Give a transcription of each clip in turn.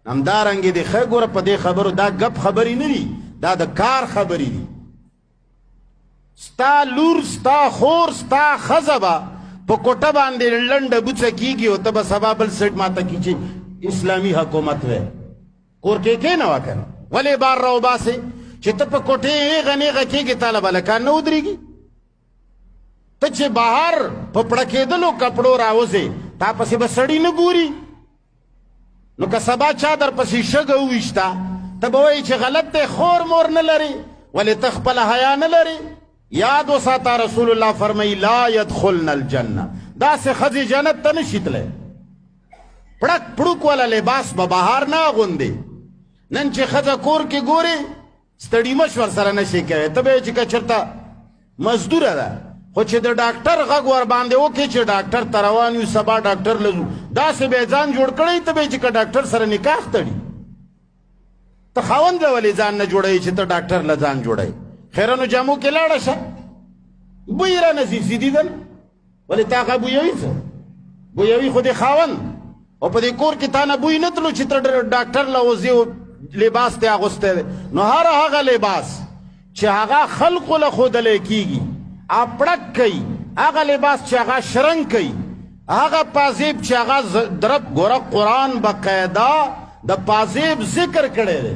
همدارنګې د ښه ګوره په دې خبرو دا ګپ خبرې نه دي، دا د کار خبرې دي. ستا لور ستا خور ستا ښځه به په کوټه باندې لنډه بوڅه کېږي او ته به سبا بل سټ ماته کړي چې اسلامي حکومت وی. کور کې کښېنوه که نه، ولې بار راوباسې چې ته په کوټې هېغه نیغه کېږې تا له به هلکان نه ودرېږي. ته چې بهر په پړکېدلو کپړو راوځې تا پسې به سړي نه ګوري. نو که سبا چا در پسې شګه وویشته ته به وایي چې غلط دی، خور مور نه لري، ولې ته خپله حیا نه لري. یاد وساته رسول الله فرمایي لا يدخلن الجنه، داسې ښځې جنت ته نشي تللی. پړک پړوک والا لباس به بهار نه اغوندې. نن چې ښځه کور کې ګورې ستړي مش ورسره نشي کوی، ته به یې چې که چېرته مزدوره ده خو چې د ډاکټر غږ ورباندې وکړي چې ډاکټر ته روان یو سبا ډاکټر له ځو، داسې به یې ځان جوړ کړی ته به یې چې که ډاکټر سره نکاح تړي. ته خاوند له ولې ځان نه جوړوي چې ته ډاکټر له ځان جوړوي؟ خیرنو جامو کې لاړه شه، بوی را نصیب سي دیدل، ولې تا هغه بویوي څه؟ بویوي خو دې خاوند، او په دې کور کې تا نه بوی نه تلو چې ته ډاکټر له وځې او لباس دې اغوستی دی. نو هر هغه لباس چې هغه خلقو له ښودلی کېږي اپړک کوي، هغه لباس چې هغه شرنګ کوي، هغه پازیب چې هغه درب ګوره قرآن بقاعده د پازیب ذکر کړی دی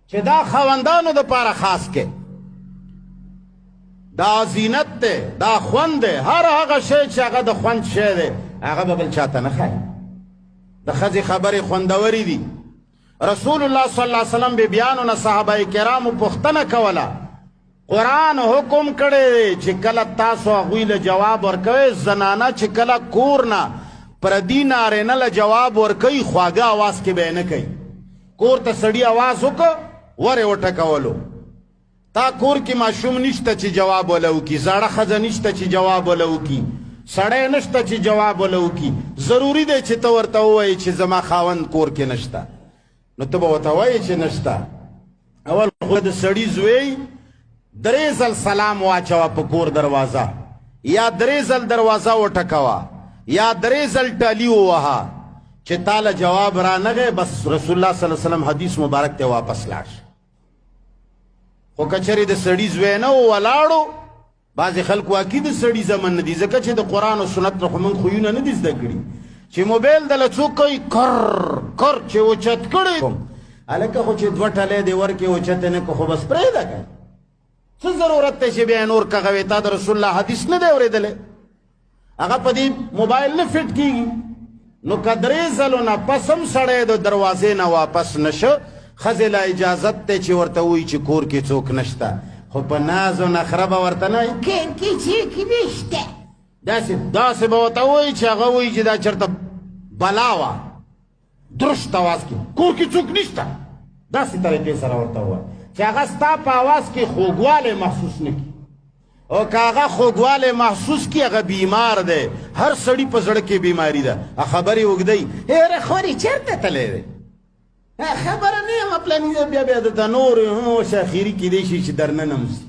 چې دا خاوندانو دپاره خاص کې دا زینت دی، دا خوند دی. هر هغه شی چې هغه د خوند شی دی هغه به بل چاته نه ښایي. د ښځې خبرې خوندورې دي. رسول الله صلی الله علیه وسلم بیبیانو نه صحابه کرامو پوښتنه کوله، قرآن حکم کړی دی چې کله تاسو هغوی له جواب ورکوئ، زنانه چې کله کور نه پردي نارینه له جواب ورکوي خواږه اواز کې به یې نه کوي. کور ته سړي اواز وکړه ور یې وټکولو. تا کور کې ماشوم نشته چې جواب وله وکړي، زاړه ښځه نشته چې جواب وله وکړي، سړی نشته چې جواب وله وکړي. ضروري دی چې ته ورته ووایې چې زما خاوند کور کې نشته. نو ته به ورته وایې چې نشته. اول خو د سړي زوی 3 ځل سلام واچوه په کور دروازه، یا 3 ځل دروازه وټکوه، یا 3 ځل ټالي ووهه چې تاله جواب رانغی، بس رسول الله صلی الله علیه وسلم حدیث مبارک ته واپس لاړ شه. خو که چېرې د سړي زوی نه و ولاړو، بعضې خلک واقعي د سړي زمن نه دي، ځکه چې د قرآن او سنت نه خو موږ خویونه نه دي زده کړي چې موبایل دله څوک کوي کر کر چې اوچت کړی هلکه خو چې 2 ټلۍ دې ورکې اوچتې نه که خو بس پرېږده که څه ضرورت دی چې بیا نور کغوې تا د رسول الله حدیث نه دی اورېدلی، هغه په دې موبایل نه فټ کېږي. نو که 3 ځلو نه پس هم سړی د دروازې نه واپس نشه، ښځې له اجازت دی چې ورته ووایي چې کور کې څوک نشته، خو په ناز و نخره به ورته نه وایي کور کې څوک نشته، داسې به ورته ووایي چې هغه وایي چې دا چېرته بلا وه، درشت اواز کې کور کې څوک نشته، داسې طریقې سره ورته ووایي چې هغه ستا په اواز کې خوږوالی محسوس نه کړي. او که هغه خوږوالی محسوس کړي هغه بیمار دی. هر سړي په زړه کې بیماري ده. خبرې اوږدوي هېره خورې چېرته تللی دی، خبره نه یم پلاني ځای بیا درته نور اوس اخري کیدی شي چې درننه ځي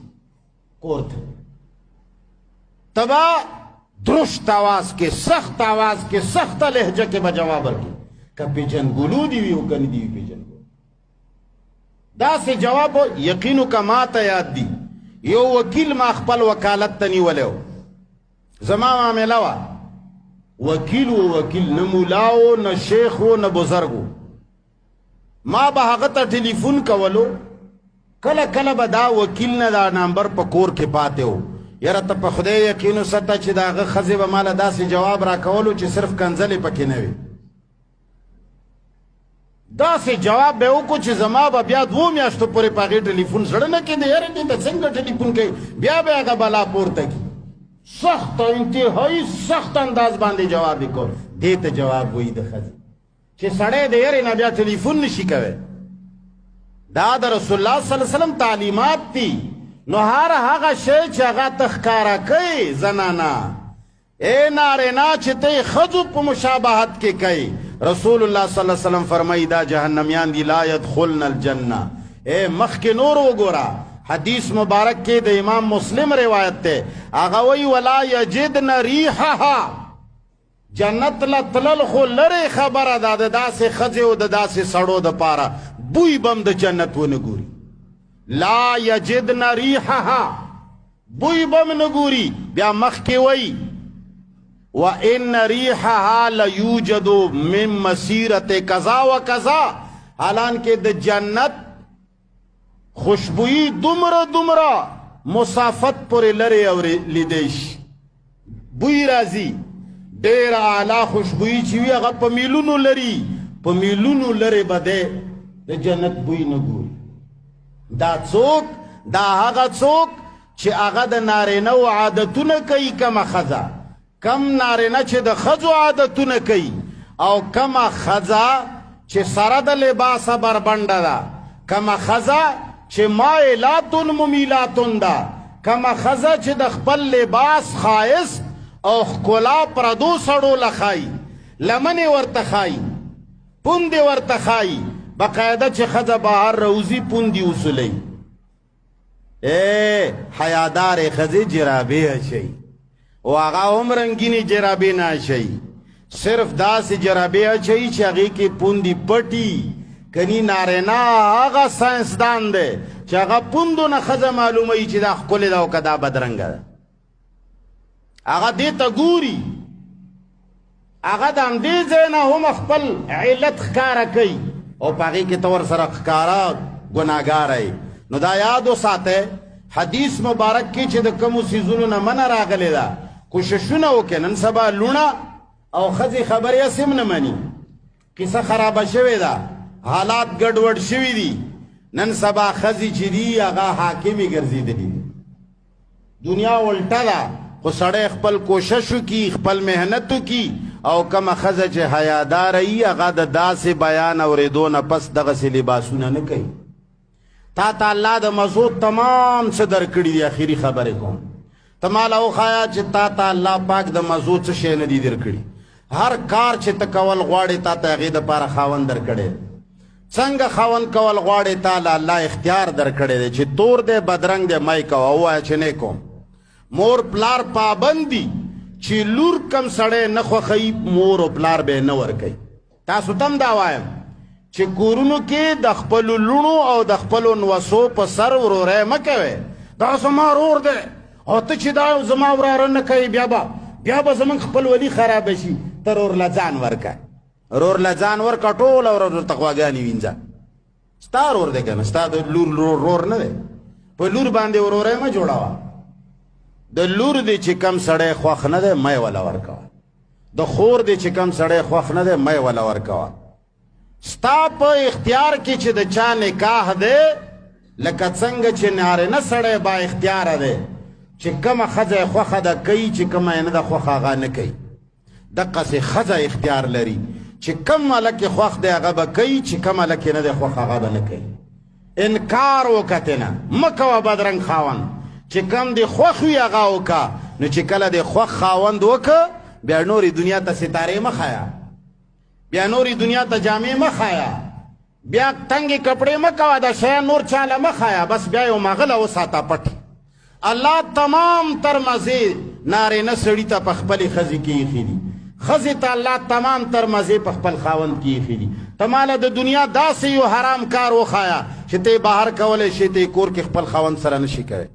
کور ته. ته به درشت اواز کې سخت اواز کې سخته لهجه کې به جواب ورکړي، که پیژنګلو دي وي او که نه دي وي پیژنګلو. داسې جواب یقینو که ما ته یاد دي، یو وکیل ما خپل وکالت ته نیولی و، زما معامله وه، وکیل و وکیل، نه مولا و نه شیخ و نه بزرګ و. ما به هغه ته ټلیفون کولو، کله کله به دا وکیل نه دا نمبر په کور کې پاتې و. یاره ته په خدای یقین وساته چې د هغه ښځې به ماله داسې جواب راکولو چې صرف کنځلې پکې نه وي. داسې جواب به وکړو چې زما به بیا 2 میاشتو پورې په هغې ټلیفون زړه نه کېده، یاره دې ته څنګه ټلیفون کوي، بیا به هغه بلا پورته کړي. سخت انتهایي سخت انداز باندې جواب یې کړو. دې ته جواب وایي د ښځې چې سړی د یارې نه بیا ټلیفون نشي کوی. دا د رسول الله صلی الله علیه وسلم تعلیمات دي. نو هر هغه شی چې هغه ته ښکاره کوي زنانه، ای نارینه چې ته یې ښځو په مشابهت کې کوي، رسول الله صلی الله علیه وسلم فرمایي دا جهنمیان دي لا يدخلن الجنه. ای مخکې نور وګوره، حدیث مبارک کې د امام مسلم روایت ده، هغه وایي ولا یجدن ریحها، جنت له تلل خو لرې خبره ده د داسې ښځې او د داسې سړو دپاره بوی بم د جنت ونه ګوري لا یجدن ریحها بوی بم نه ګوري بیا مخکې وی وان ریحها لیوجد من مسیرت کذا و کذا حالانکه د جنت خوشبویی دومره مسافت پورې لرې او لیدی شي بوی راځي ډېره اعلی خوشبویي چې وي هغه په میلونو لري په میلونو لرې به دی د جنت بوی نه ګوري دا څوک دا هغه څوک چې هغه د نارینهو عادتونه کوي کمه ښځه کم نارینه چې د ښځو عادتونه کوي او کمه ښځه چې سره د لباسه بربنډه ده کمه ښځه چې مایلاتون ممیلاتون ده کمه ښځه چې د خپل لباس ښایست او ښکلا پردو سړو له ښایي لمنې ورته ښایي پوندې ورته ښایي بقاعده چې ښځه بهر روزي پوندې وسولئ حیادارې ښځې جرابې اچوي او هغه هم رنګینې جرابې نه اچوي صرف داسې جرابې اچوي چې هغې کې پوندې پټي کنی نارینه هغه ساینسدان دی چې هغه پوندو نه ښځه معلوموي چې دا ښکلې ده او که دا بدرنګه ده هغه دې ته ګوري هغه د همدې ځای نه هم خپل علت ښکاره کوي او په هغې کې ته ورسره ښکاره ګناهګاره نو دا یاد وساتئ حدیث مبارک کې چې د کومو څیزونو نه منع راغلې ده کوششونه وکړئ نن سبا لوڼه او ښځې خبرې هسې هم نه مني کیسه خرابه شوې ده حالات ګډوډ شوي دي نن سبا ښځې چې دي هغه حاکمې ګرځېدلي دي دنیا الټه ده خو سړی خپل کوشش وکړي خپل محنت وکړي او کومه ښځه چې حیاداره وي هغه د داسې بیان اورېدو نه پس دغسې لباسونه نه کوي تا ته الله د مزو تمام څه درکړي دي اخري خبرې کوم ته ماله وښایه چې تا ته الله پاک د مزو څه شی نه دي درکړي هر کار چې ته کول غواړې تا ته هغې دپاره خاوند درکړی څنګه خاوند کول غواړې تا له الله اختیار درکړی دی چې تور دی بدرنګ دی مای کوه ووایه چې نه کوم مور پلار پابند دي چې لور کم سړی نه خوښوي مور او پلار به یې نه ورکوي تاسو ته هم دا وایم چې کورونو کې د خپلو لوڼو او د خپلو نوسو په سر وروری مه کوئ دا زما ورور دی او ته چې دا زما وراره نه کوي بیا به زموږ خپل ولي خرابه شي ته رور له ځان ورکه رور له ځان ورکه ټوله ورځ ورته غواګانې وینځه ستا رور دی که نه ستا د لور رور نه دی په لور باندې وروری مه جوړوه د لور دی چې کم سړی خوښ نه دی مه یې وله ورکوه د خور دی چې کم سړی خوښ نه دی مه یې وله ورکوه ستا په اختیار کې چې د چا نکاح دی لکه څنګه چې نارینه سړی با اختیاره دی چې کومه ښځه یې خوښه ده کوي چې کومه یې نه ده خوښه هغه نه کوي دقسې ښځه اختیار لري چې کوم هلک یې خوښ دی هغه به کوي چې کوم هلک یې نه دی خوښ هغه به نه کوي انکار وکړه ترې نه مه کوه بدرنګ خاوند چې کم دی خوښ وي هغه وکړه نو چې کله دی خوښ خاوند وکړه بیا نورې دنیا ته ستارې مه ښایه بیا نورې دنیا ته جامې مه ښایه بیا تنګې کپړې مه کوه دا شیان نور چاله مه ښایه بس بیا یو مغله وساته پټ الله تمام تر مزې نارینه سړي ته په خپلې ښځې کې ایښي دي ښځې ته الله تمام تر مزې په خپل خاوند کې ایښي دي ته ماله د دنیا داسې یو حرام کار وښایه چې ته یې بهر کولی شې ته یې کور کې خپل خاوند سره نشي کوی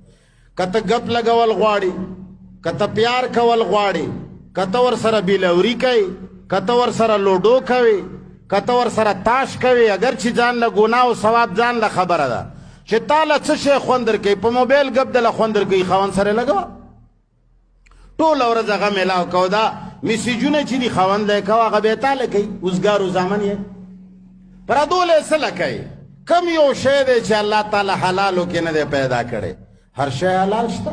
که ته ګپ لګول غواړې که ته پیار کول غواړې که ته ورسره بیلوري کوې که ته ورسره لوډو کوې که ته ورسره تاش کوې اگر چې ځان له ګناه او ثواب ځان له خبره ده چې تا له څه شی خوند درکوي په موبایل ګپ دله خوند درکوي خاوند سره یې لګوه ټوله ورځ هغه میلاو کوه دا میسیجونه چې دي خاوند له یې کوه هغه به یې تاله کوي اوزګارو زامن یې پردو له یې څه له کوي کم یو شی دی چې الله تعالی حلالو کې نه دی پیدا کړی هر شی حلال شته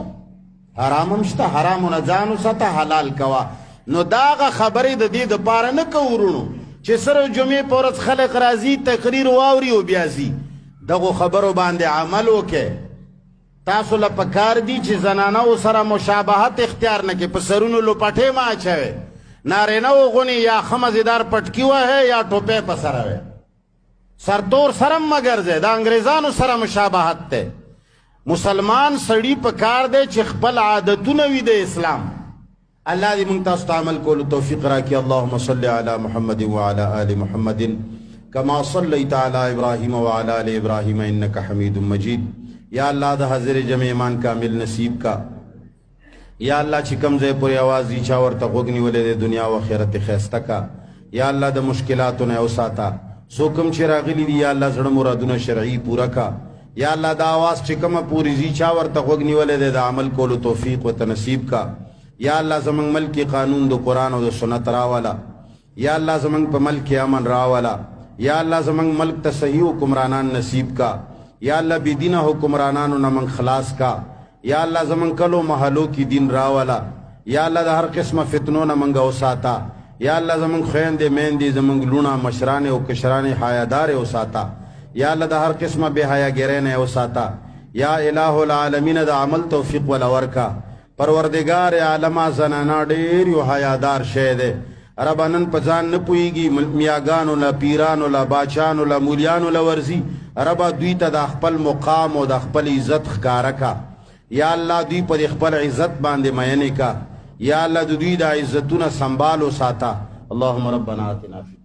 حرام هم شته حرامو نه ځان وساته حلال کوه نو دا هغه خبرې د دې دپاره نه کوو ورونو چې صرف جمعې په ورځ خلک راځي تقریر واوري او بیا ځي دغو خبرو باندې عمل وکړئ تاسو له پکار دي چې زنانو سره مشابهت اختیار نه کړئ په سرونو لوپټې مه اچوئ نارینهو غونې یا ښه مزېدار پټکي وهئ یا ټوپۍ په سره وئ سرتور سره مه ګرځئ د انګریزانو سره مشابهت دی مسلمان سړي په کار دی چې خپل عادتونه وي د اسلام الله دې موږ تاسو ته عمل کولو توفیق راکړي. اللهم صل علی محمد وعلى آل محمد كما صليت على ابراهيم وعلى آل ابراهيم انك حميد مجيد. یا اللہ دا حضر جمع ایمان کامل نصیب کا. یا اللہ چی کم زی پوری آوازی چاور تا غگنی ولی دے دنیا و خیرت خیستا کا. یا اللہ دا مشکلاتو نے اوساتا سوکم چی راغلی دی. یا اللہ زڑ مرادون شرعی پورا کا. یا اللہ دا آواز چی کم پوری زی چاور تا غگنی ولی دے دا عمل کولو توفیق و تنصیب کا. یا اللہ زمان ملکی قانون دو قرآن و دو سنت راوالا. یا اللہ زمان پا ملک امن راوالا. یا اللہ زمان ملک تا صحیح حکمرانان نصیب کا. یا اللہ بی دینہ حکمرانانو نمنگ خلاص کا. یا اللہ زمان کلو محلو کی دین راوالا. یا اللہ دا ہر قسم فتنو نمنگ اوساتا. یا اللہ زمان خیند میندی زمان لونا مشران و کشران حیادار اوساتا. یا اللہ دا ہر قسم بے حیا گرین اوساتا. یا الہ العالمین دا عمل توفیق والورکا. پروردگار عالمہ زنانا دیر یو حیادار شہدے. ربا نن پزان نپوئیگی میاگانو لا پیرانو لا باچانو لا مولیانو لا ورزی. ربا دوی تا دا خپل مقام و دا خپل عزت خکارکا. یا اللہ دوی پا دا خپل عزت باندے مینے کا. یا اللہ دوی دا عزتون سنبالو ساتا. اللہم ربنا آتنا فی